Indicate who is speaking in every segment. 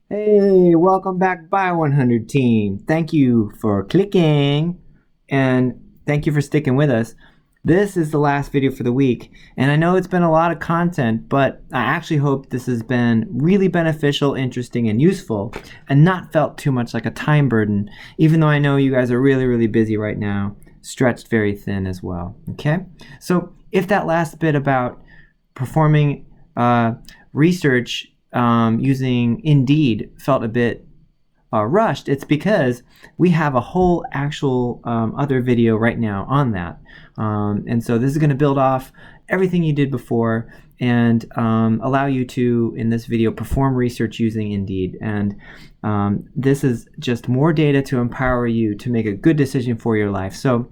Speaker 1: Hey, welcome back, Bio 100 team. Thank you for clicking and thank you for sticking with us. This is the last video for the week, and I know it's been a lot of content, but I actually hope this has been really beneficial, interesting, and useful, and not felt too much like a time burden, even though I know you guys are really busy right now, stretched very thin as well. Okay? So, if that last bit about performing research using Indeed felt a bit rushed, it's because we have a whole actual other video right now on that. And so this is going to build off everything you did before and allow you to, in this video, perform research using Indeed. And this is just more data to empower you to make a good decision for your life. So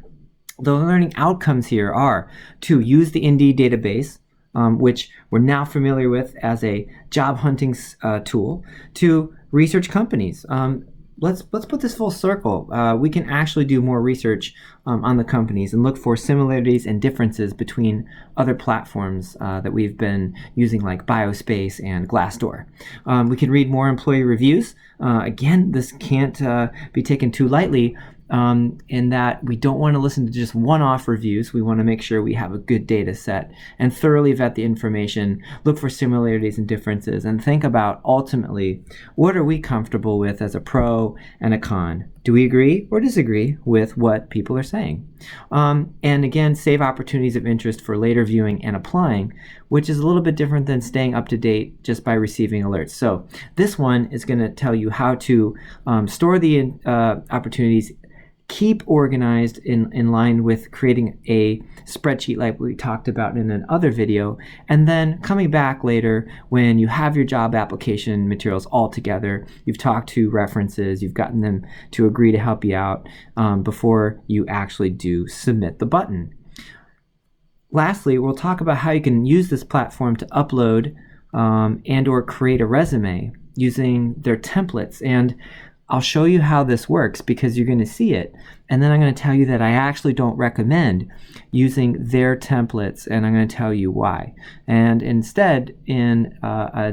Speaker 1: the learning outcomes here are to use the Indeed database, which we're now familiar with as a job hunting tool, to research companies. Let's put this full circle. We can actually do more research on the companies and look for similarities and differences between other platforms that we've been using, like Biospace and Glassdoor. We can read more employee reviews. Again, this can't be taken too lightly, in that we don't want to listen to just one-off reviews. We want to make sure we have a good data set and thoroughly vet the information, look for similarities and differences, and think about ultimately, what are we comfortable with as a pro and a con? Do we agree or disagree with what people are saying? And again, save opportunities of interest for later viewing and applying, which is a little bit different than staying up to date just by receiving alerts. So this one is going to tell you how to store the opportunities, keep organized in line with creating a spreadsheet like we talked about in another video, and then coming back later when you have your job application materials all together, you've talked to references, you've gotten them to agree to help you out before you actually do submit the button. Lastly, we'll talk about how you can use this platform to upload and or create a resume using their templates. And I'll show you how this works because you're going to see it. And then I'm going to tell you that I actually don't recommend using their templates, and I'm going to tell you why. And instead, in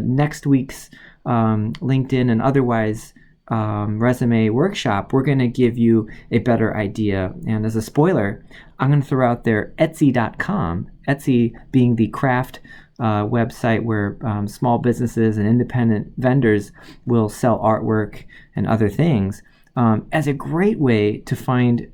Speaker 1: next week's LinkedIn and otherwise resume workshop, we're going to give you a better idea. And as a spoiler, I'm going to throw out there Etsy.com, Etsy being the craft website where small businesses and independent vendors will sell artwork and other things, as a great way to find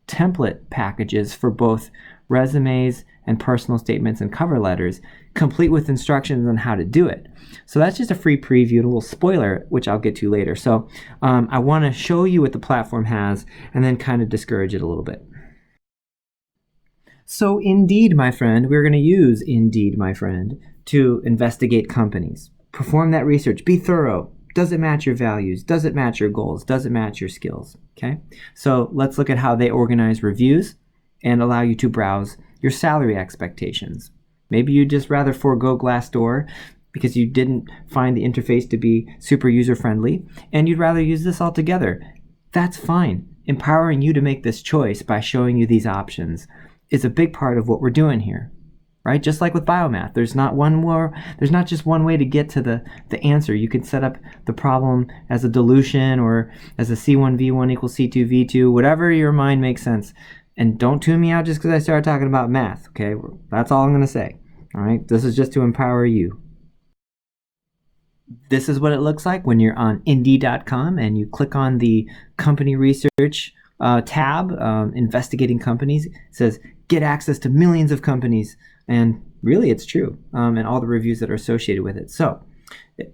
Speaker 1: template packages for both resumes and personal statements and cover letters, complete with instructions on how to do it. So that's just a free preview, a little spoiler, which I'll get to later. So I want to show you what the platform has and then kind of discourage it a little bit. So Indeed, my friend, we're going to use Indeed, my friend, to investigate companies. Perform that research. Be thorough. Does it match your values? Does it match your goals? Does it match your skills? Okay. So let's look at how they organize reviews and allow you to browse your salary expectations. Maybe you'd just rather forego Glassdoor because you didn't find the interface to be super user-friendly, and you'd rather use this altogether. That's fine. Empowering you to make this choice by showing you these options is a big part of what we're doing here, right? Just like with biomath, there's not just one way to get to the answer. You can set up the problem as a dilution or as a C1V1 equals C2V2, whatever your mind makes sense. And don't tune me out just because I started talking about math, okay? That's all I'm going to say, all right? This is just to empower you. This is what it looks like when you're on Indeed.com and you click on the company research tab, investigating companies. It says get access to millions of companies, and really it's true, and all the reviews that are associated with it. So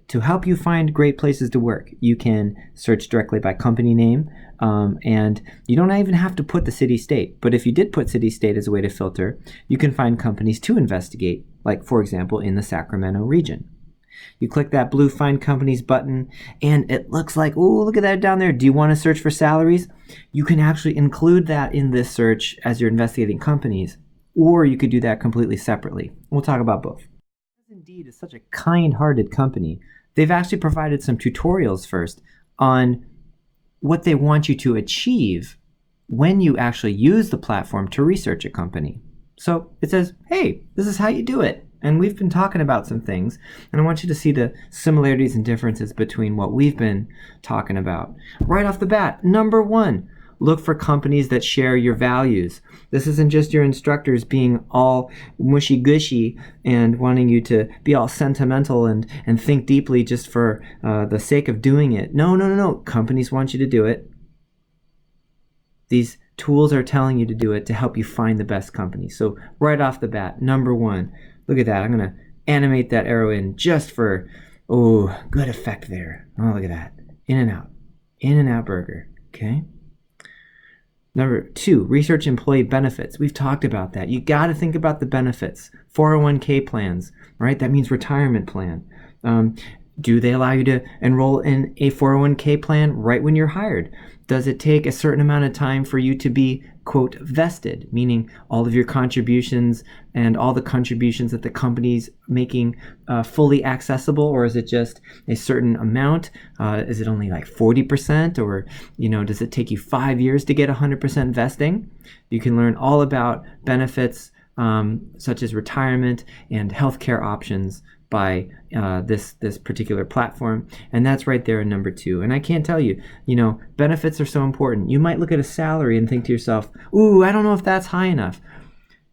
Speaker 1: to help you find great places to work, you can search directly by company name, and you don't even have to put the city state, but if you did put city state as a way to filter, you can find companies to investigate, like for example in the Sacramento region. You click that blue Find Companies button, and it looks like, oh, look at that down there. Do you want to search for salaries? You can actually include that in this search as you're investigating companies, or you could do that completely separately. We'll talk about both. Indeed is such a kind-hearted company. They've actually provided some tutorials first on what they want you to achieve when you actually use the platform to research a company. So it says, hey, this is how you do it. And we've been talking about some things, and I want you to see the similarities and differences between what we've been talking about. Right off the bat, number one, look for companies that share your values. This isn't just your instructors being all mushy-gushy and wanting you to be all sentimental and think deeply just for the sake of doing it. No. Companies want you to do it. These tools are telling you to do it to help you find the best company. So right off the bat, number one, look at that. I'm going to animate that arrow in just for, good effect there. Oh, look at that. In-N-Out Burger. Okay. Number two, research employee benefits. We've talked about that. You got to think about the benefits. 401k plans, right? That means retirement plan. Do they allow you to enroll in a 401k plan right when you're hired? Does it take a certain amount of time for you to be, quote, vested, meaning all of your contributions and all the contributions that the company's making fully accessible, or is it just a certain amount? Is it only like 40%, or does it take you 5 years to get 100% vesting? You can learn all about benefits such as retirement and healthcare options by this particular platform, and that's right there in number two. And I can't tell you, benefits are so important. You might look at a salary and think to yourself, I don't know if that's high enough.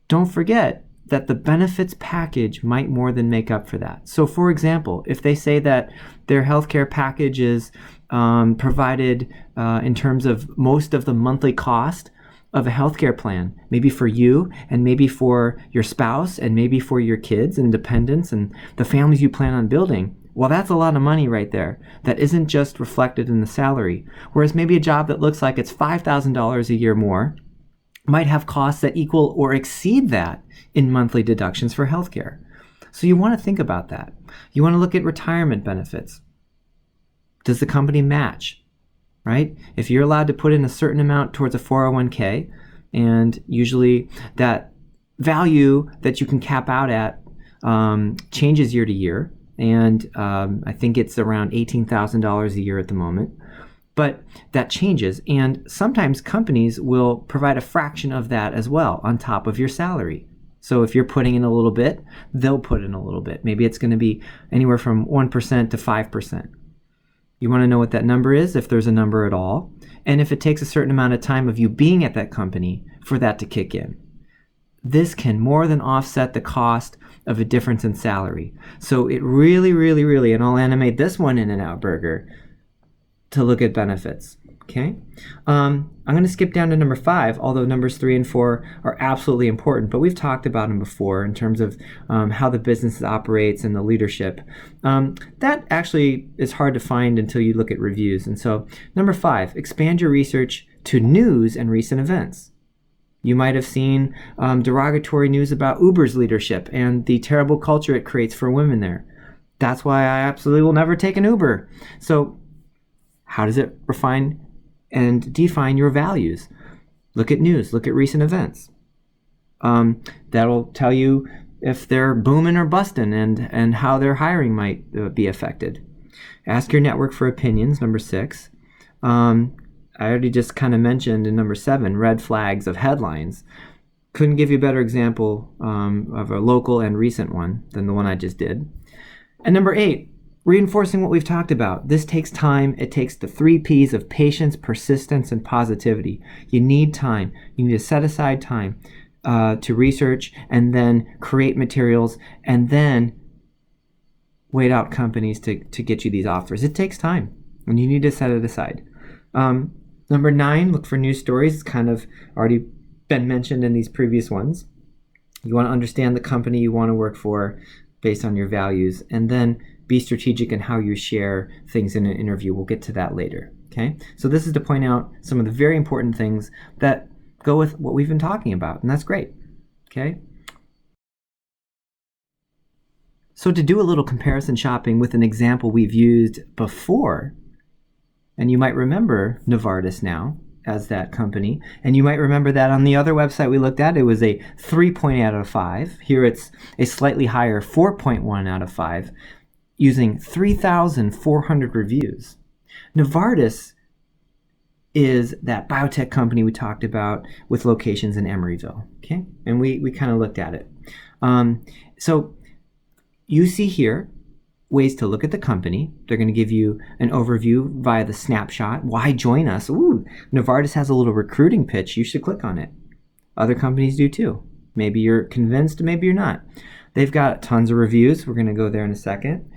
Speaker 1: Don't forget that the benefits package might more than make up for that. So for example, if they say that their healthcare package is provided in terms of most of the monthly cost of a healthcare plan, maybe for you and maybe for your spouse and maybe for your kids and dependents and the families you plan on building, well, that's a lot of money right there that isn't just reflected in the salary. Whereas maybe a job that looks like it's $5,000 a year more might have costs that equal or exceed that in monthly deductions for healthcare. So you want to think about that. You want to look at retirement benefits. Does the company match? Right? If you're allowed to put in a certain amount towards a 401k, and usually that value that you can cap out at changes year to year, and I think it's around $18,000 a year at the moment, but that changes, and sometimes companies will provide a fraction of that as well on top of your salary. So if you're putting in a little bit, they'll put in a little bit. Maybe it's going to be anywhere from 1% to 5%. You want to know what that number is, if there's a number at all, and if it takes a certain amount of time of you being at that company for that to kick in. This can more than offset the cost of a difference in salary. So it really, and I'll animate this one In-N-Out Burger to look at benefits. Okay, I'm going to skip down to number 5, although numbers 3 and 4 are absolutely important, but we've talked about them before in terms of how the business operates and the leadership. That actually is hard to find until you look at reviews. And so number 5, expand your research to news and recent events. You might have seen derogatory news about Uber's leadership and the terrible culture it creates for women there. That's why I absolutely will never take an Uber. So how does it refine and define your values? Look at news, look at recent events. That'll tell you if they're booming or busting and how their hiring might be affected. Ask your network for opinions, number 6. I already just kind of mentioned in number 7, red flags of headlines. Couldn't give you a better example of a local and recent one than the one I just did. And number 8, reinforcing what we've talked about. This takes time. It takes the 3 P's of patience, persistence, and positivity. You need time. You need to set aside time to research and then create materials and then wait out companies to get you these offers. It takes time, and you need to set it aside. Number 9, look for news stories. It's kind of already been mentioned in these previous ones. You want to understand the company you want to work for based on your values, and then be strategic in how you share things in an interview. We'll get to that later. Okay, so this is to point out some of the very important things that go with what we've been talking about, and that's great. Okay, so to do a little comparison shopping with an example we've used before, and you might remember Novartis now as that company, and you might remember that on the other website we looked at, it was a 3.8 out of 5. Here it's a slightly higher 4.1 out of 5, using 3,400 reviews. Novartis is that biotech company we talked about with locations in Emeryville, okay? And we kind of looked at it. So you see here ways to look at the company. They're going to give you an overview via the snapshot. Why join us? Ooh, Novartis has a little recruiting pitch. You should click on it. Other companies do too. Maybe you're convinced, maybe you're not. They've got tons of reviews. We're going to go there in a second.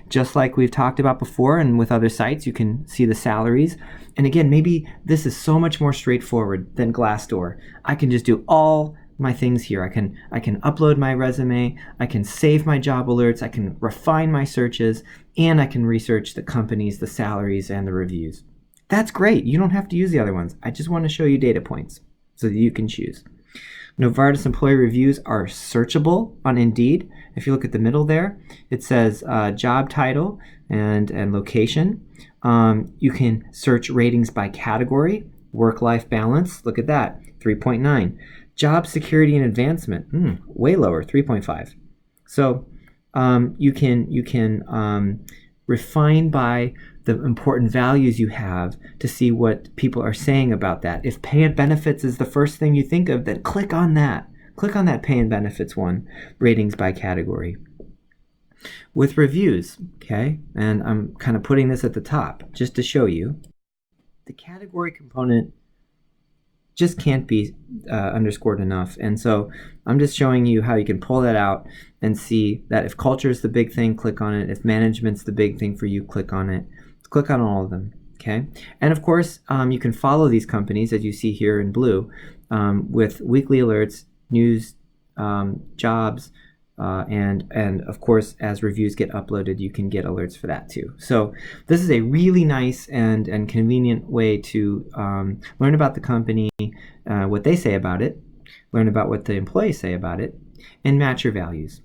Speaker 1: Just like we've talked about before and with other sites, you can see the salaries. And again, maybe this is so much more straightforward than Glassdoor. I can just do all my things here. I can upload my resume, I can save my job alerts, I can refine my searches, and I can research the companies, the salaries, and the reviews. That's great. You don't have to use the other ones. I just want to show you data points so that you can choose. Novartis employee reviews are searchable on Indeed. If you look at the middle there, it says job title and location. You can search ratings by category, work-life balance. Look at that, 3.9. Job security and advancement, way lower, 3.5. So you can refine by the important values you have to see what people are saying about that. If pay and benefits is the first thing you think of, then click on that. Click on that pay and benefits one, ratings by category. With reviews, okay, and I'm kind of putting this at the top just to show you, the category component just can't be underscored enough. And so I'm just showing you how you can pull that out and see that if culture is the big thing, click on it. If management's the big thing for you, click on it. Click on all of them, okay? And of course, you can follow these companies, as you see here in blue, with weekly alerts, news, jobs, and of course, as reviews get uploaded, you can get alerts for that too. So this is a really nice and convenient way to learn about the company, what they say about it, learn about what the employees say about it, and match your values.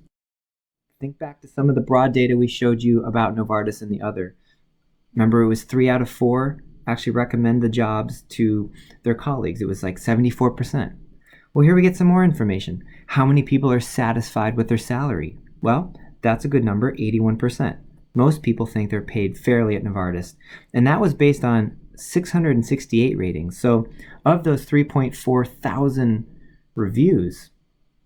Speaker 1: Think back to some of the broad data we showed you about Novartis and the other. Remember, it was 3 out of 4 actually recommend the jobs to their colleagues. It was like 74%. Well, here we get some more information. How many people are satisfied with their salary? Well, that's a good number, 81%. Most people think they're paid fairly at Novartis. And that was based on 668 ratings. So of those 3.4 thousand reviews,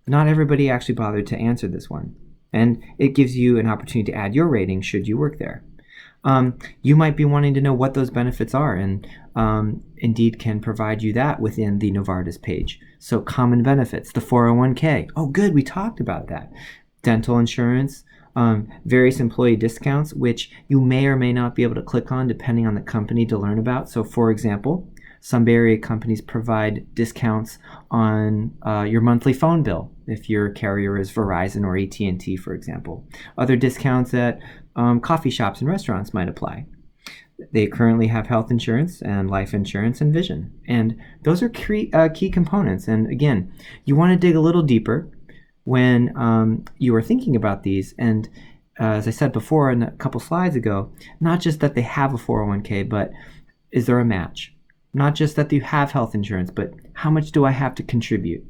Speaker 1: not everybody actually bothered to answer this one. And it gives you an opportunity to add your rating should you work there. You might be wanting to know what those benefits are, and Indeed can provide you that within the Novartis page. So common benefits, the 401k. Oh, good, we talked about that. Dental insurance, various employee discounts, which you may or may not be able to click on depending on the company to learn about. So for example, some Bay Area companies provide discounts on your monthly phone bill if your carrier is Verizon or AT&T, for example. Other discounts at coffee shops and restaurants might apply. They currently have health insurance and life insurance and vision. And those are key components. And again, you want to dig a little deeper when you are thinking about these. And as I said before in a couple slides ago, not just that they have a 401k, but is there a match? Not just that you have health insurance, but how much do I have to contribute?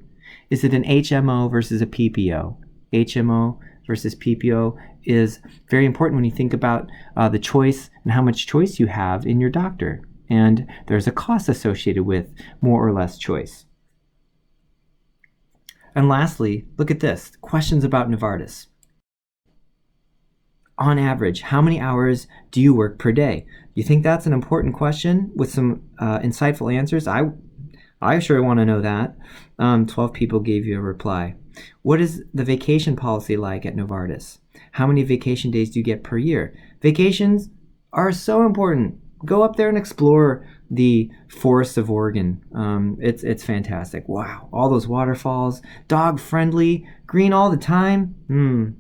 Speaker 1: Is it an HMO versus a PPO? HMO versus PPO is very important when you think about the choice and how much choice you have in your doctor. And there's a cost associated with more or less choice. And lastly, look at this, questions about Novartis. On average, how many hours do you work per day? You think that's an important question with some insightful answers? I sure want to know that. 12 people gave you a reply. What is the vacation policy like at Novartis? How many vacation days do you get per year? Vacations are so important. Go up there and explore the forests of Oregon. It's fantastic. Wow, all those waterfalls, dog friendly, green all the time.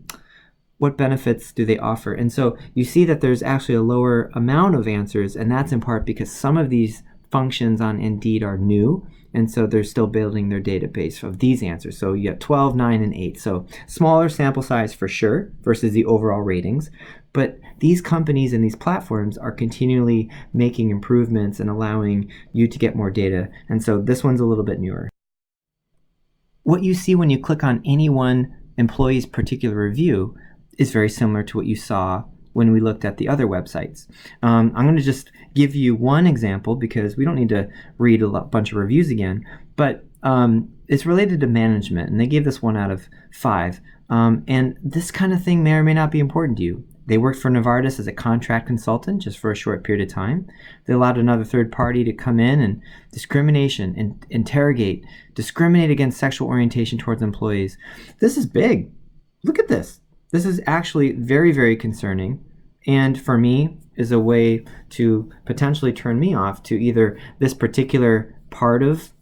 Speaker 1: What benefits do they offer? And so you see that there's actually a lower amount of answers, and that's in part because some of these functions on Indeed are new, and so they're still building their database of these answers. So you get 12, 9, and 8. So smaller sample size for sure versus the overall ratings. But these companies and these platforms are continually making improvements and allowing you to get more data. And so this one's a little bit newer. What you see when you click on any one employee's particular review is very similar to what you saw when we looked at the other websites. I'm going to just give you one example because we don't need to read a bunch of reviews again, but it's related to management, and they gave this 1 out of 5. And this kind of thing may or may not be important to you. They worked for Novartis as a contract consultant just for a short period of time. They allowed another third party to come in and discrimination and discriminate against sexual orientation towards employees. This is big. Look at this. This is actually very, very concerning. And for me, is a way to potentially turn me off to either this particular part of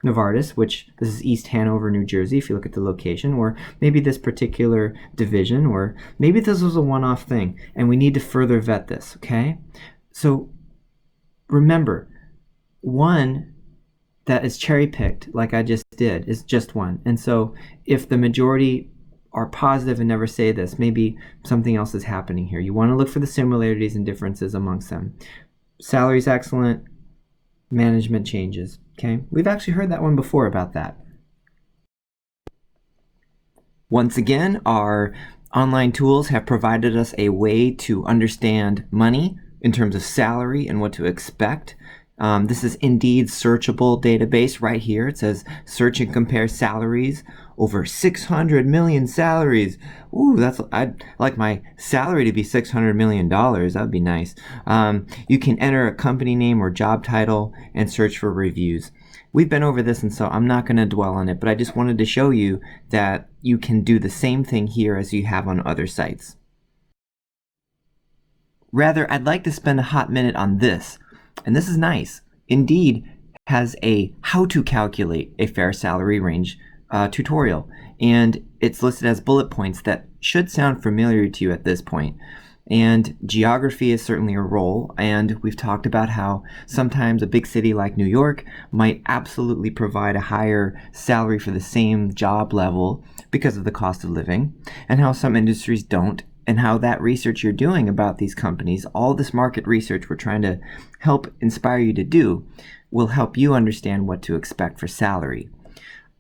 Speaker 1: Novartis, which this is East Hanover, New Jersey, if you look at the location, or maybe this particular division, or maybe this was a one-off thing, and we need to further vet this, okay? So remember, one that is cherry-picked, like I just did, is just one. And so if the majority are positive and never say this, maybe something else is happening here. You want to look for the similarities and differences amongst them. Salary's excellent, management changes. Okay, we've actually heard that one before about that. Once again, our online tools have provided us a way to understand money in terms of salary and what to expect. This is Indeed's searchable database right here. It says search and compare salaries, over 600 million salaries. Ooh, I'd like my salary to be $600 million. That'd be nice. You can enter a company name or job title and search for reviews. We've been over this, and so I'm not going to dwell on it, but I just wanted to show you that you can do the same thing here as you have on other sites. Rather, I'd like to spend a hot minute on this. And this is nice. Indeed has a how to calculate a fair salary range tutorial. And it's listed as bullet points that should sound familiar to you at this point. And geography is certainly a role. And we've talked about how sometimes a big city like New York might absolutely provide a higher salary for the same job level because of the cost of living, and how some industries don't. And how that research you're doing about these companies, all this market research we're trying to help inspire you to do, will help you understand what to expect for salary.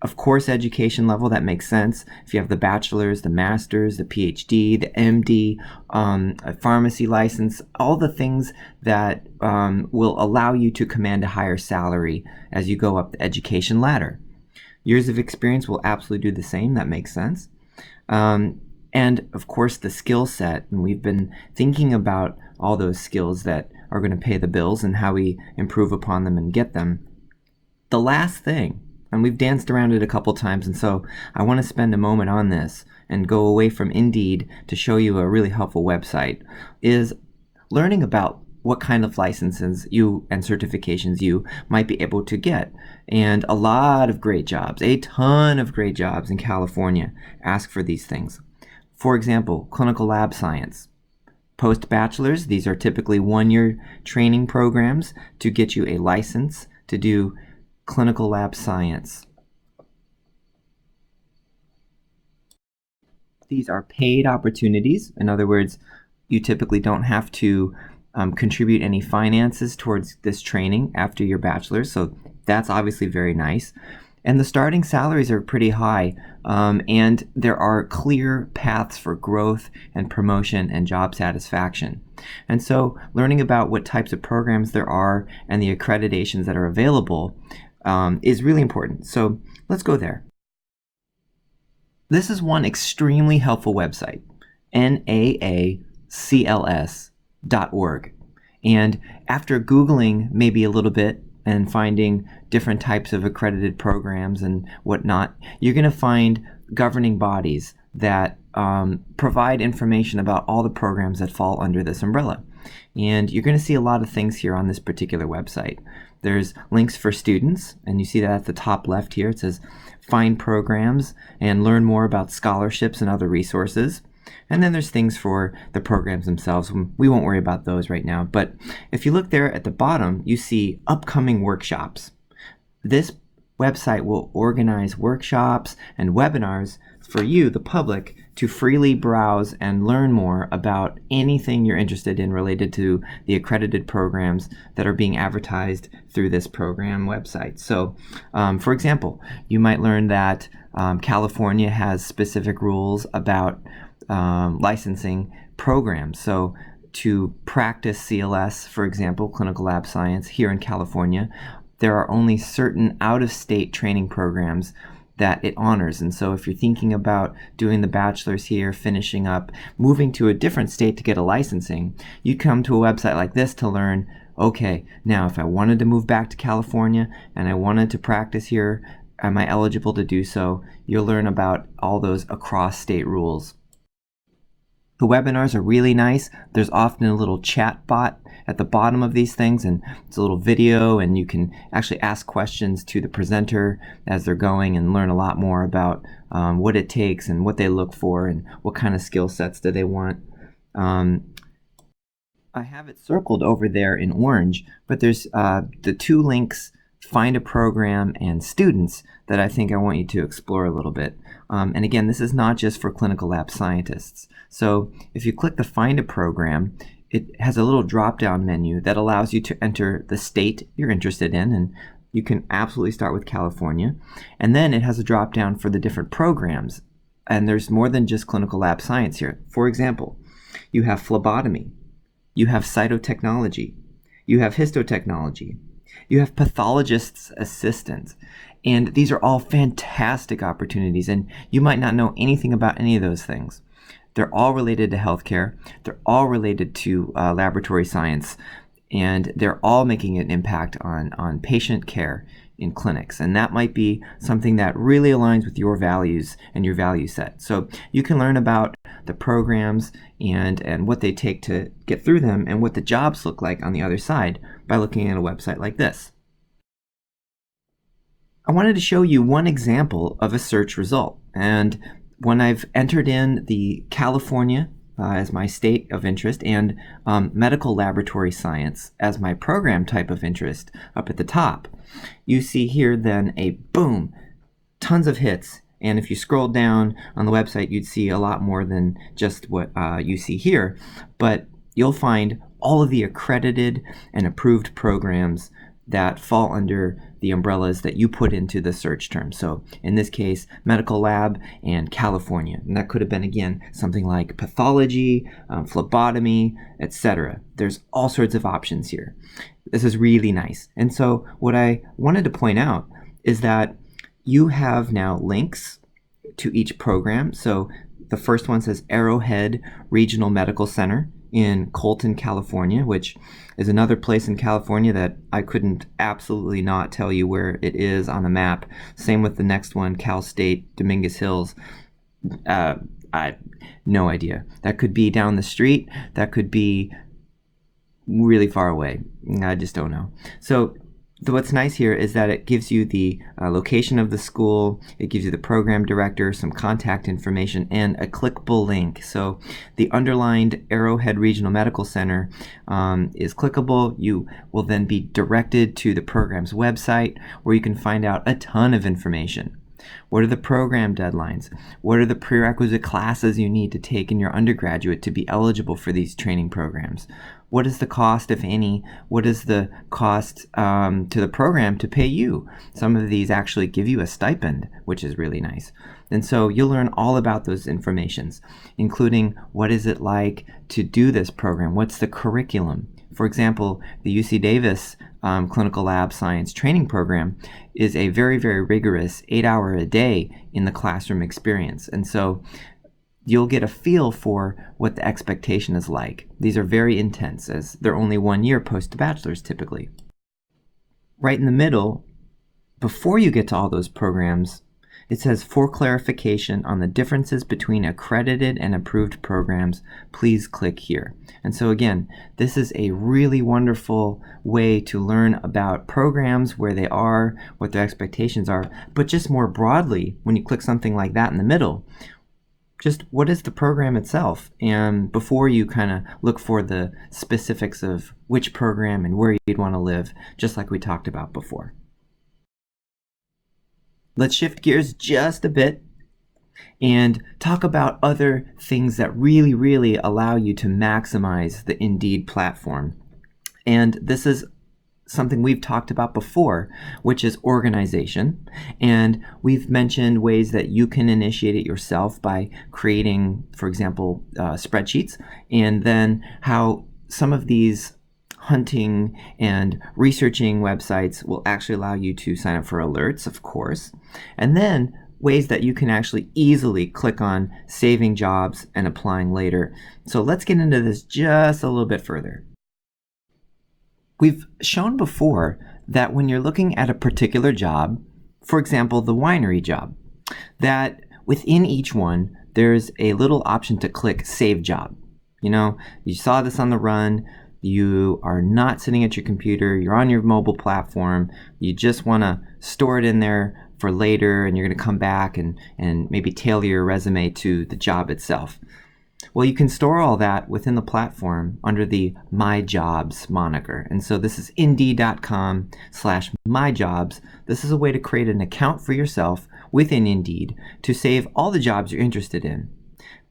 Speaker 1: Of course, education level, that makes sense. If you have the bachelor's, the master's, the PhD, the MD, a pharmacy license, all the things that will allow you to command a higher salary as you go up the education ladder. Years of experience will absolutely do the same. That makes sense. And of course, the skill set, and we've been thinking about all those skills that are going to pay the bills and how we improve upon them and get them. The last thing, and we've danced around it a couple times, and so I want to spend a moment on this and go away from Indeed to show you a really helpful website, is learning about what kind of licenses you and certifications you might be able to get. And a lot of great jobs, a ton of great jobs in California ask for these things. For example, clinical lab science. Post-bachelor's, these are typically one-year training programs to get you a license to do clinical lab science. These are paid opportunities. In other words, you typically don't have to contribute any finances towards this training after your bachelor's, so that's obviously very nice. And the starting salaries are pretty high, and there are clear paths for growth and promotion and job satisfaction. And so learning about what types of programs there are and the accreditations that are available is really important. So let's go there. This is one extremely helpful website, naacls.org. And after Googling maybe a little bit and finding different types of accredited programs and whatnot, you're going to find governing bodies that provide information about all the programs that fall under this umbrella. And you're going to see a lot of things here on this particular website. There's links for students, and you see that at the top left here. It says find programs and learn more about scholarships and other resources. And then there's things for the programs themselves. We won't worry about those right now. But if you look there at the bottom, you see upcoming workshops. This website will organize workshops and webinars for you, the public, to freely browse and learn more about anything you're interested in related to the accredited programs that are being advertised through this program website. So, for example, you might learn that California has specific rules about licensing programs. So to practice CLS, for example, clinical lab science here in California, there are only certain out-of-state training programs that it honors. And so if you're thinking about doing the bachelor's here, finishing up, moving to a different state to get a licensing, you come to a website like this to learn, okay, now if I wanted to move back to California and I wanted to practice here, am I eligible to do so? You'll learn about all those across state rules. The webinars are really nice. There's often a little chat bot at the bottom of these things, and it's a little video, and you can actually ask questions to the presenter as they're going and learn a lot more about what it takes and what they look for and what kind of skill sets do they want. I have it circled over there in orange, but there's the two links, Find a Program and Students, that I think I want you to explore a little bit. And again, this is not just for clinical lab scientists. So if you click the Find a Program, it has a little drop-down menu that allows you to enter the state you're interested in, and you can absolutely start with California. And then it has a drop-down for the different programs. And there's more than just clinical lab science here. For example, you have phlebotomy, you have cytotechnology, you have histotechnology, you have pathologist's assistant. And these are all fantastic opportunities, and you might not know anything about any of those things. They're all related to healthcare. They're all related to laboratory science, and they're all making an impact on patient care in clinics. And that might be something that really aligns with your values and your value set. So you can learn about the programs and what they take to get through them and what the jobs look like on the other side by looking at a website like this. I wanted to show you one example of a search result. And when I've entered in the California as my state of interest and medical laboratory science as my program type of interest up at the top, you see here then a boom, tons of hits. And if you scroll down on the website, you'd see a lot more than just what you see here. But you'll find all of the accredited and approved programs that fall under the umbrellas that you put into the search term. So in this case, medical lab and California. And that could have been, again, something like pathology, phlebotomy, etc. There's all sorts of options here. This is really nice. And so what I wanted to point out is that you have now links to each program. So the first one says Arrowhead Regional Medical Center in Colton, California, which is another place in California that I couldn't absolutely not tell you where it is on a map. Same with the next one, Cal State, Dominguez Hills. I no idea. That could be down the street. That could be really far away. I just don't know. So what's nice here is that it gives you the location of the school, it gives you the program director, some contact information, and a clickable link. So the underlined Arrowhead Regional Medical Center is clickable. You will then be directed to the program's website where you can find out a ton of information. What are the program deadlines? What are the prerequisite classes you need to take in your undergraduate to be eligible for these training programs? What is the cost, if any? What is the cost to the program to pay you? Some of these actually give you a stipend, which is really nice. And so you'll learn all about those informations, including what is it like to do this program? What's the curriculum? For example, the UC Davis Clinical Lab Science Training Program is a very, very rigorous 8-hour-a-day in the classroom experience. And so you'll get a feel for what the expectation is like. These are very intense, as they're only 1 year post-bachelor's typically. Right in the middle, before you get to all those programs, it says, for clarification on the differences between accredited and approved programs, please click here. And so again, this is a really wonderful way to learn about programs, where they are, what their expectations are, but just more broadly, when you click something like that in the middle, just what is the program itself? And before you kind of look for the specifics of which program and where you'd want to live, just like we talked about before. Let's shift gears just a bit and talk about other things that really, really allow you to maximize the Indeed platform. And this is something we've talked about before, which is organization. And we've mentioned ways that you can initiate it yourself by creating, for example, spreadsheets, and then how some of these hunting and researching websites will actually allow you to sign up for alerts, of course. And then ways that you can actually easily click on saving jobs and applying later. So let's get into this just a little bit further. We've shown before that when you're looking at a particular job, for example, the winery job, that within each one, there's a little option to click Save Job. You know, you saw this on the run. You are not sitting at your computer. You're on your mobile platform. You just want to store it in there for later, and you're going to come back and maybe tailor your resume to the job itself. Well, you can store all that within the platform under the My Jobs moniker. And so this is Indeed.com/myjobs. This is a way to create an account for yourself within Indeed to save all the jobs you're interested in.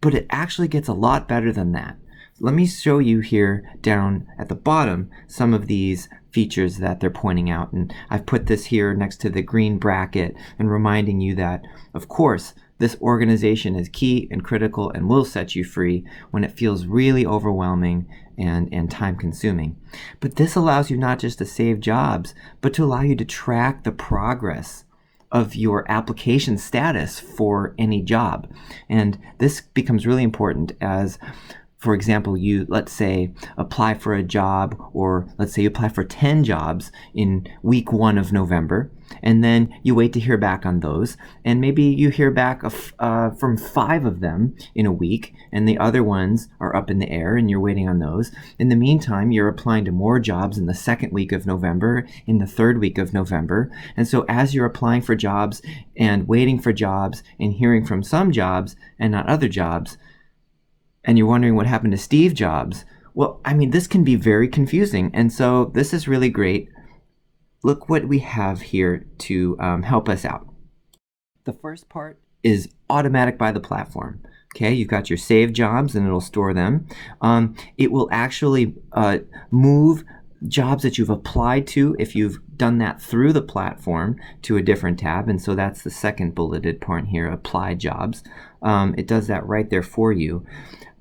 Speaker 1: But it actually gets a lot better than that. Let me show you here down at the bottom some of these features that they're pointing out. And I've put this here next to the green bracket and reminding you that, of course, this organization is key and critical and will set you free when it feels really overwhelming and time consuming. But this allows you not just to save jobs, but to allow you to track the progress of your application status for any job. And this becomes really important as, for example, you, let's say, apply for a job, or let's say you apply for 10 jobs in week 1 of November, and then you wait to hear back on those, and maybe you hear back from 5 of them in a week, and the other ones are up in the air, and you're waiting on those. In the meantime, you're applying to more jobs in the 2nd week of November, in the 3rd week of November, and so as you're applying for jobs and waiting for jobs and hearing from some jobs and not other jobs, and you're wondering what happened to Steve Jobs, well, I mean, this can be very confusing. And so this is really great. Look what we have here to help us out. The first part is automatic by the platform. Okay, you've got your saved jobs and it'll store them. It will actually move jobs that you've applied to, if you've done that through the platform, to a different tab. And so that's the second bulleted point here, apply jobs. It does that right there for you.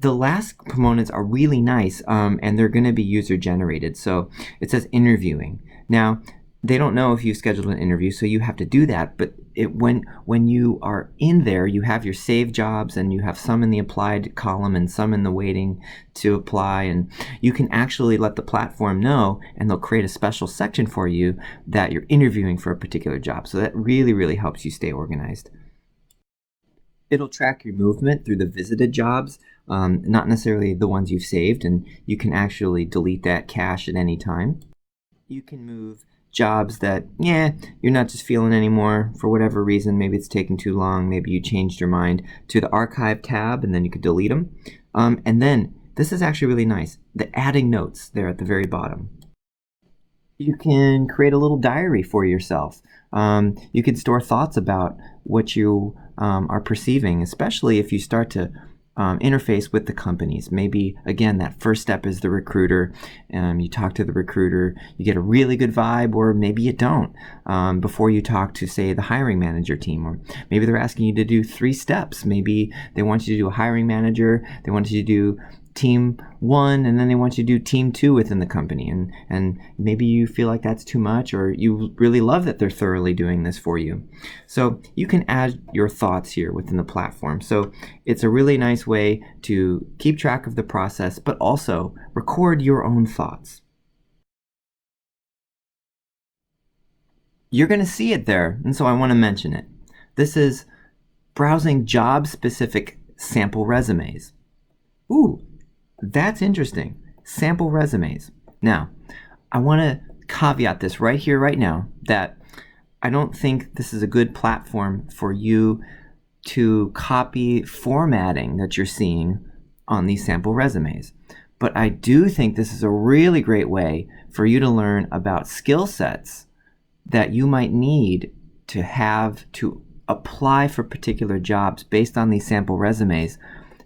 Speaker 1: The last components are really nice, and they're going to be user generated. So it says interviewing. Now, they don't know if you scheduled an interview, so you have to do that. But when you are in there, you have your saved jobs, and you have some in the applied column and some in the waiting to apply. And you can actually let the platform know, and they'll create a special section for you that you're interviewing for a particular job. So that really, really helps you stay organized. It'll track your movement through the visited jobs, not necessarily the ones you've saved, and you can actually delete that cache at any time. You can move jobs that, you're not just feeling anymore for whatever reason. Maybe it's taking too long, maybe you changed your mind, to the archive tab, and then you could delete them. And then, this is actually really nice, the adding notes there at the very bottom. You can create a little diary for yourself. You can store thoughts about what you are perceiving, especially if you start to interface with the companies. Maybe, again, that first step is the recruiter. You talk to the recruiter, you get a really good vibe, or maybe you don't, before you talk to, say, the hiring manager team. Or maybe they're asking you to do 3 steps. Maybe they want you to do a hiring manager, they want you to do team 1, and then they want you to do team 2 within the company, and maybe you feel like that's too much, or you really love that they're thoroughly doing this for you. So you can add your thoughts here within the platform. So it's a really nice way to keep track of the process, but also record your own thoughts. You're going to see it there, and so I want to mention it. This is browsing job-specific sample resumes. Ooh, that's interesting. Sample resumes. Now, I want to caveat this right here, right now, that I don't think this is a good platform for you to copy formatting that you're seeing on these sample resumes. But I do think this is a really great way for you to learn about skill sets that you might need to have to apply for particular jobs based on these sample resumes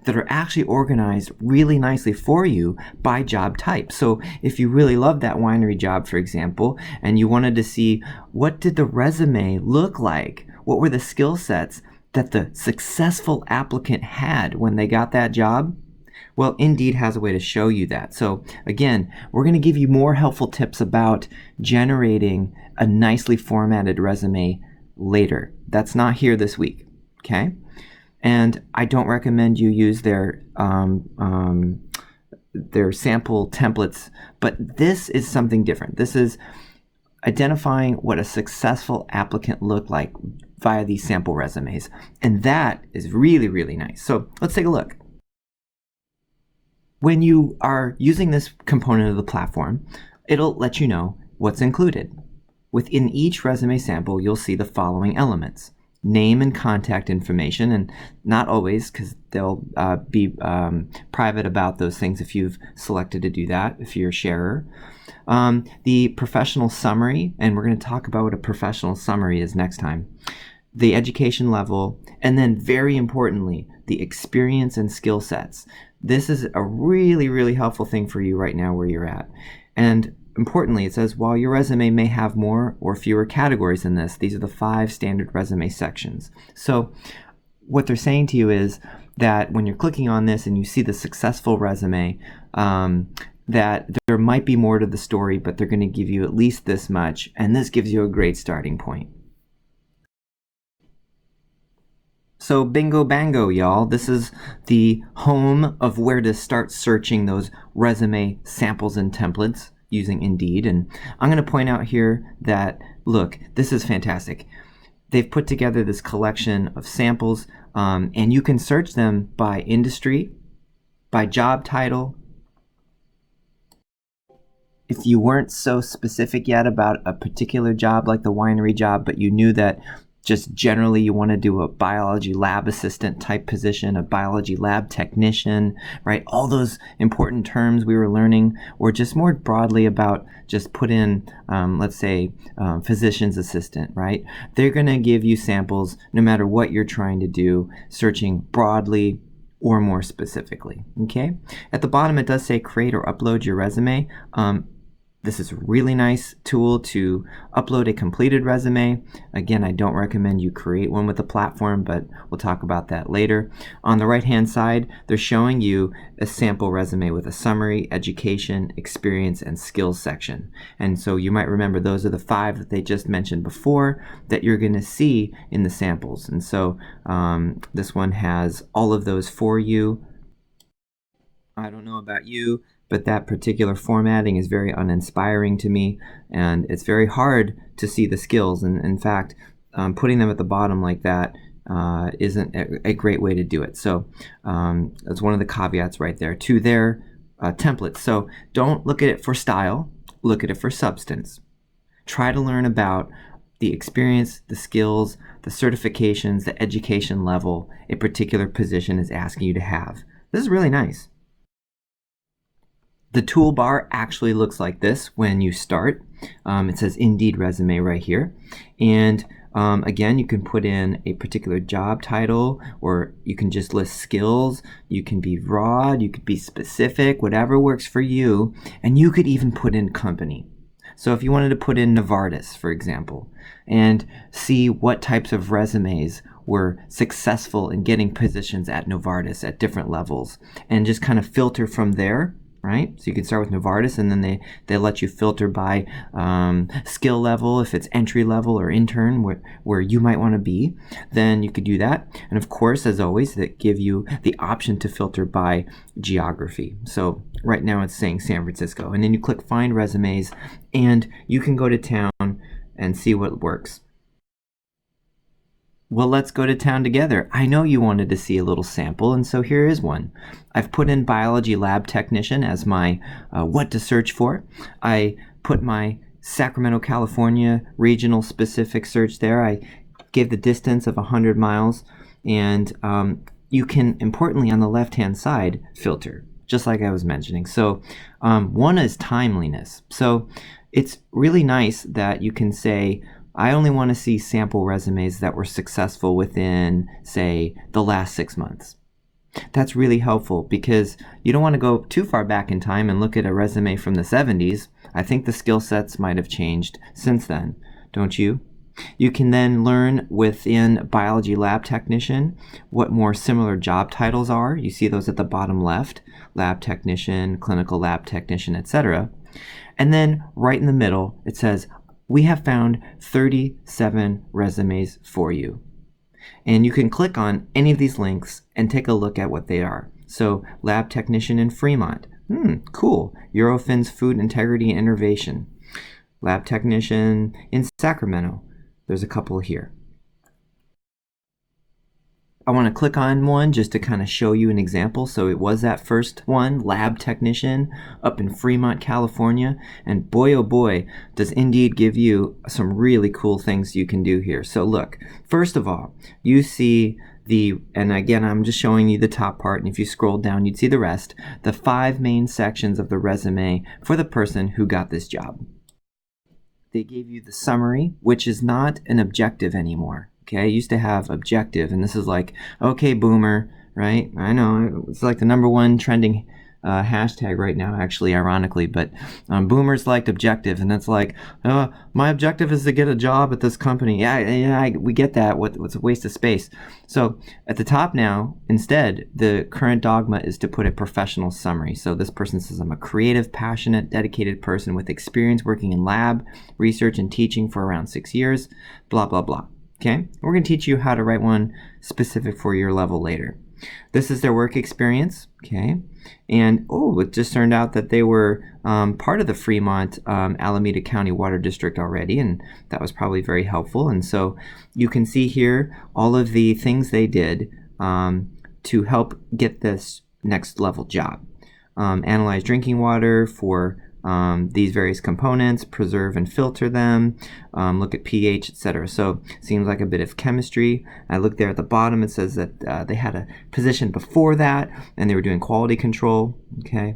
Speaker 1: that are actually organized really nicely for you by job type. So if you really love that winery job, for example, and you wanted to see what did the resume look like, what were the skill sets that the successful applicant had when they got that job, well, Indeed has a way to show you that. So again, we're going to give you more helpful tips about generating a nicely formatted resume later. That's not here this week. okay? And I don't recommend you use their sample templates, but this is something different. This is identifying what a successful applicant looked like via these sample resumes. And that is really, really nice. So let's take a look. When you are using this component of the platform, it'll let you know what's included. Within each resume sample, you'll see the following elements: name and contact information, and not always, because they'll be private about those things if you've selected to do that, if you're a sharer. The professional summary, and we're going to talk about what a professional summary is next time. The education level, and then very importantly, the experience and skill sets. This is a really, really helpful thing for you right now where you're at. And importantly, it says, while your resume may have more or fewer categories than this, these are the 5 standard resume sections. So what they're saying to you is that when you're clicking on this and you see the successful resume, that there might be more to the story, but they're going to give you at least this much, and this gives you a great starting point. So bingo bango, y'all. This is the home of where to start searching those resume samples and templates using Indeed. And I'm going to point out here that, look, this is fantastic. They've put together this collection of samples, and you can search them by industry, by job title. If you weren't so specific yet about a particular job like the winery job, but you knew that just generally you want to do a biology lab assistant type position, a biology lab technician, right? All those important terms we were learning, or just more broadly about just put in, let's say, physician's assistant, right? They're going to give you samples no matter what you're trying to do, searching broadly or more specifically, okay? At the bottom it does say create or upload your resume. This is a really nice tool to upload a completed resume. Again, I don't recommend you create one with the platform, but we'll talk about that later. On the right-hand side, they're showing you a sample resume with a summary, education, experience, and skills section. And so you might remember those are the 5 that they just mentioned before that you're going to see in the samples. And so this one has all of those for you. I don't know about you, but that particular formatting is very uninspiring to me, and it's very hard to see the skills. And in fact, putting them at the bottom like that isn't a great way to do it. So that's one of the caveats right there to their templates. So don't look at it for style, look at it for substance. Try to learn about the experience, the skills, the certifications, the education level a particular position is asking you to have. This is really nice. The toolbar actually looks like this when you start. It says Indeed resume right here. And again, you can put in a particular job title, or you can just list skills. You can be broad, you could be specific, whatever works for you. And you could even put in company. So if you wanted to put in Novartis, for example, and see what types of resumes were successful in getting positions at Novartis at different levels, and just kind of filter from there. Right? So you can start with Novartis, and then they let you filter by skill level, if it's entry level or intern, where you might want to be. Then you could do that. And of course, as always, they give you the option to filter by geography. So right now it's saying San Francisco. And then you click Find Resumes, and you can go to town and see what works. Well, let's go to town together. I know you wanted to see a little sample, and so here is one. I've put in biology lab technician as my what to search for. I put my Sacramento, California regional specific search there. I gave the distance of 100 miles, and you can, importantly, on the left-hand side, filter, just like I was mentioning. So one is timeliness. So it's really nice that you can say, I only want to see sample resumes that were successful within, say, the last 6 months. That's really helpful because you don't want to go too far back in time and look at a resume from the 70s. I think the skill sets might have changed since then, don't you? You can then learn within biology lab technician what more similar job titles are. You see those at the bottom left: lab technician, clinical lab technician, etc. And then right in the middle, it says, we have found 37 resumes for you. And you can click on any of these links and take a look at what they are. So, lab technician in Fremont. Cool. Eurofins Food Integrity and Innovation. Lab technician in Sacramento. There's a couple here. I want to click on one just to kind of show you an example. So it was that first one, lab technician up in Fremont, California. And boy, oh boy, does Indeed give you some really cool things you can do here. So look, first of all, you see and again, I'm just showing you the top part, and if you scroll down, you'd see the rest, the 5 main sections of the resume for the person who got this job. They gave you the summary, which is not an objective anymore. Okay, I used to have objective, and this is like, okay, boomer, right? I know, it's like the #1 trending hashtag right now, actually, ironically, but boomers liked objective, and it's like, my objective is to get a job at this company. Yeah, we get that. What's a waste of space? So at the top now, instead, the current dogma is to put a professional summary. So this person says, I'm a creative, passionate, dedicated person with experience working in lab, research, and teaching for around 6 years, blah, blah, blah. Okay, we're going to teach you how to write one specific for your level later. This is their work experience, okay, and it just turned out that they were part of the Fremont Alameda County Water District already, and that was probably very helpful. And so you can see here all of the things they did to help get this next level job. Analyze drinking water for these various components, preserve and filter them, look at pH, etc. So seems like a bit of chemistry. I look there at the bottom, it says that they had a position before that and they were doing quality control. Okay,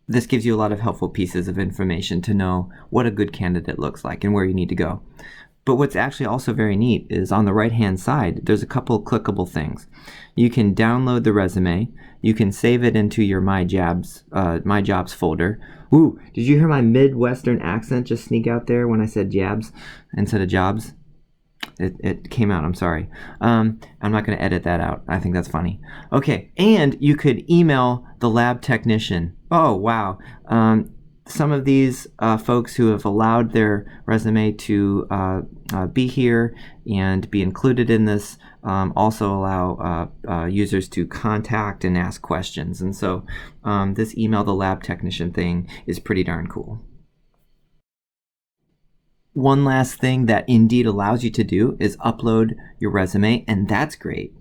Speaker 1: this gives you a lot of helpful pieces of information to know what a good candidate looks like and where you need to go. But what's actually also very neat is on the right-hand side, there's a couple clickable things. You can download the resume. You can save it into your My Jobs folder. Ooh, did you hear my Midwestern accent just sneak out there when I said jabs instead of jobs? It came out, I'm sorry. I'm not going to edit that out. I think that's funny. Okay, and you could email the lab technician. Oh, wow. Some of these folks who have allowed their resume to be here and be included in this also allow users to contact and ask questions. And so this email the lab technician thing is pretty darn cool. One last thing that Indeed allows you to do is upload your resume, and that's great.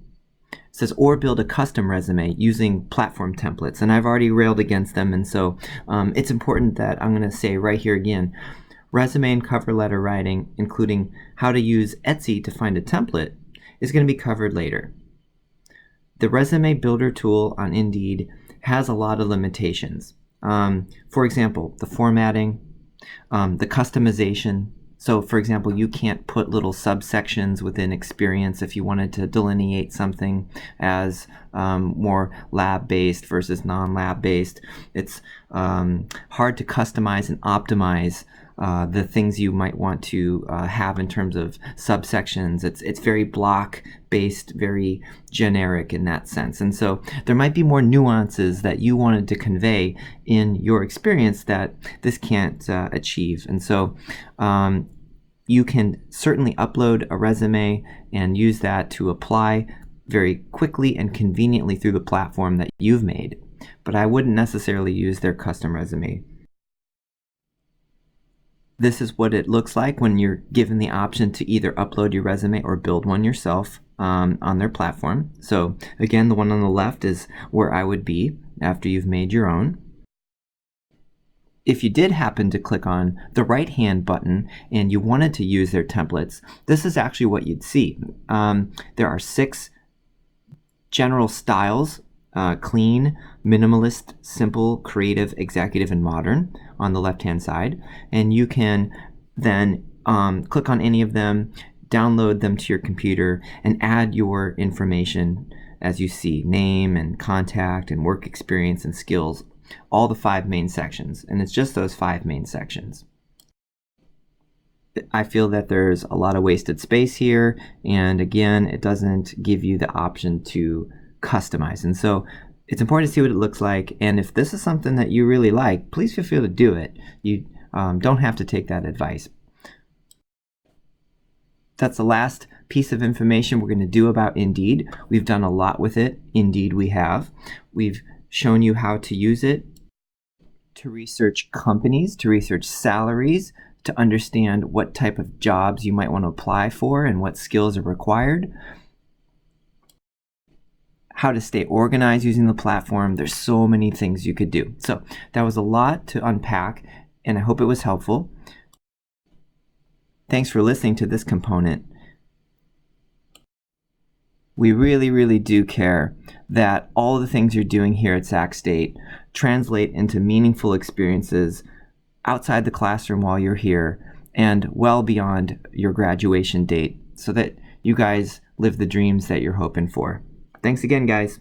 Speaker 1: It says, or build a custom resume using platform templates, and I've already railed against them, and so it's important that I'm going to say right here again, resume and cover letter writing, including how to use Etsy to find a template, is going to be covered later. The resume builder tool on Indeed has a lot of limitations. For example, the formatting, the customization. So, for example, you can't put little subsections within experience if you wanted to delineate something as more lab-based versus non-lab-based. It's hard to customize and optimize the things you might want to have in terms of subsections. It's very block-based, very generic in that sense. And so there might be more nuances that you wanted to convey in your experience that this can't achieve. And so you can certainly upload a resume and use that to apply very quickly and conveniently through the platform that you've made. But I wouldn't necessarily use their custom resume. This is what it looks like when you're given the option to either upload your resume or build one yourself on their platform. So again, the one on the left is where I would be after you've made your own. If you did happen to click on the right-hand button and you wanted to use their templates, this is actually what you'd see. There are 6 general styles: clean, minimalist, simple, creative, executive, and modern on the left-hand side. And you can then click on any of them, download them to your computer, and add your information as you see: name and contact and work experience and skills, all the 5 main sections. And it's just those 5 main sections. I feel that there's a lot of wasted space here, and again, it doesn't give you the option to customize. And so it's important to see what it looks like, and if this is something that you really like, please feel free to do it. You don't have to take that advice. that's the last piece of information we're going to do about Indeed. We've done a lot with it. Indeed, we have. We've shown you how to use it to research companies, to research salaries, to understand what type of jobs you might want to apply for and what skills are required, how to stay organized using the platform. There's so many things you could do. So that was a lot to unpack, and I hope it was helpful. Thanks for listening to this component. We really, really do care that all the things you're doing here at Sac State translate into meaningful experiences outside the classroom while you're here and well beyond your graduation date, so that you guys live the dreams that you're hoping for. Thanks again, guys.